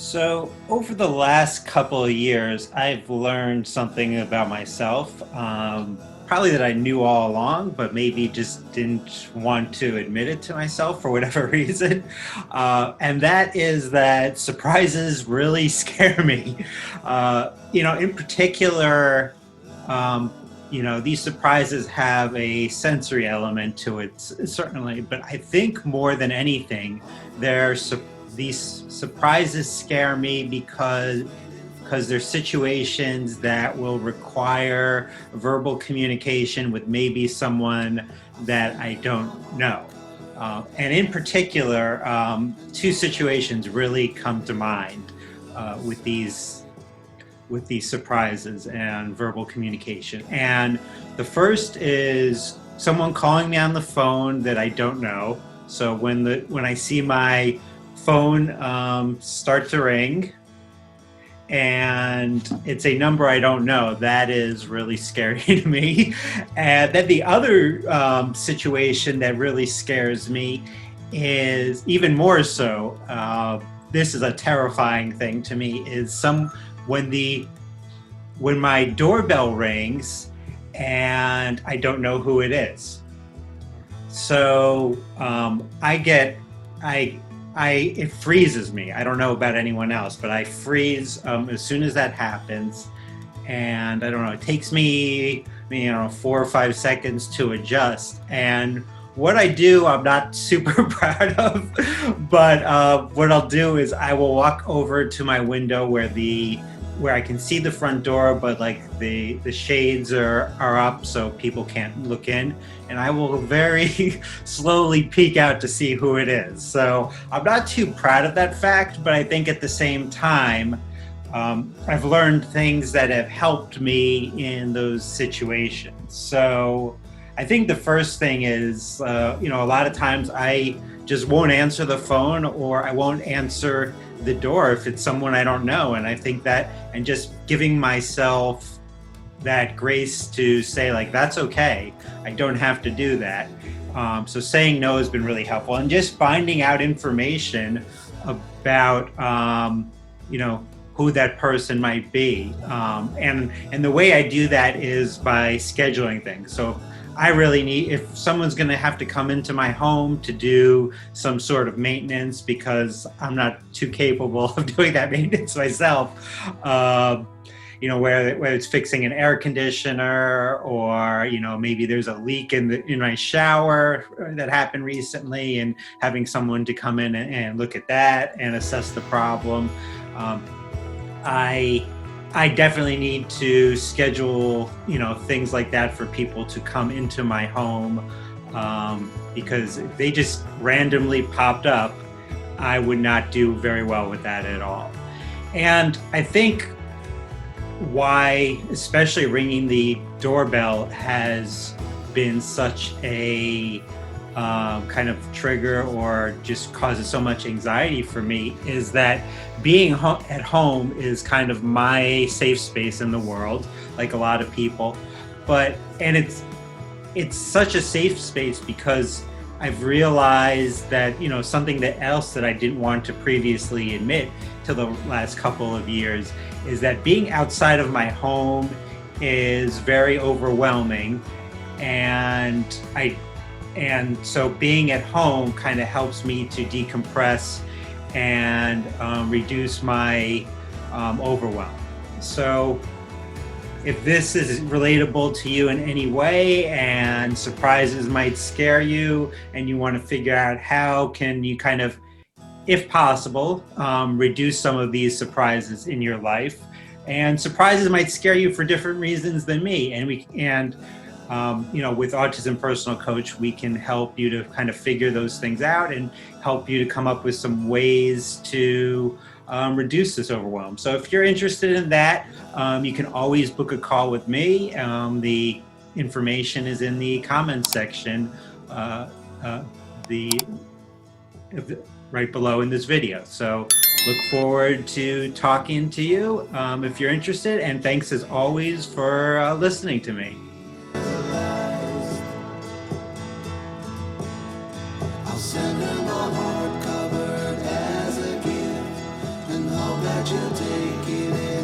So, over the last couple of years, I've learned something about myself, probably that I knew all along, but maybe just didn't want to admit it to myself for whatever reason. And that is that surprises really scare me. In particular, um, these surprises have a sensory element to it, certainly, but I think more than anything, they're these surprises scare me because there's situations that will require verbal communication with maybe someone that I don't know. And in particular, two situations really come to mind with these surprises and verbal communication. And the first is someone calling me on the phone that I don't know. So when I see my phone start to ring and it's a number I don't know, that is really scary to me. And then the other situation that really scares me is even more so. This is a terrifying thing to me. Is when when my doorbell rings and I don't know who it is. So it freezes me. I don't know about anyone else, but I freeze as soon as that happens. And I don't know, it takes me, 4 or 5 seconds to adjust. And what I do, I'm not super proud of, but what I'll do is I will walk over to my window where I can see the front door, but like the shades are up so people can't look in. And I will very slowly peek out to see who it is. So I'm not too proud of that fact, but I think at the same time, I've learned things that have helped me in those situations. So I think the first thing is, a lot of times I just won't answer the phone or I won't answer the door if it's someone I don't know. And I think that, and just giving myself that grace to say, like, that's okay. I don't have to do that. So saying no has been really helpful, and just finding out information about, who that person might be. And the way I do that is by scheduling things. So if someone's going to have to come into my home to do some sort of maintenance, because I'm not too capable of doing that maintenance myself, where it's fixing an air conditioner, or, maybe there's a leak in my shower that happened recently, and having someone to come in and look at that and assess the problem. I definitely need to schedule, things like that for people to come into my home, because if they just randomly popped up, I would not do very well with that at all. And I think why, especially ringing the doorbell, has been such a kind of trigger, or just causes so much anxiety for me, is that being at home is kind of my safe space in the world, like a lot of people. And it's such a safe space because I've realized that, something else that I didn't want to previously admit to the last couple of years is that being outside of my home is very overwhelming. And so being at home kind of helps me to decompress and reduce my overwhelm. So if this is relatable to you in any way, and surprises might scare you, and you want to figure out how can you kind of, if possible, reduce some of these surprises in your life. And surprises might scare you for different reasons than me. With Autism Personal Coach, we can help you to kind of figure those things out and help you to come up with some ways to reduce this overwhelm. So if you're interested in that, you can always book a call with me. The information is in the comments section, right below in this video. So look forward to talking to you if you're interested. And thanks as always for listening to me. I'll send her my heart covered as a gift, and hope that you'll take it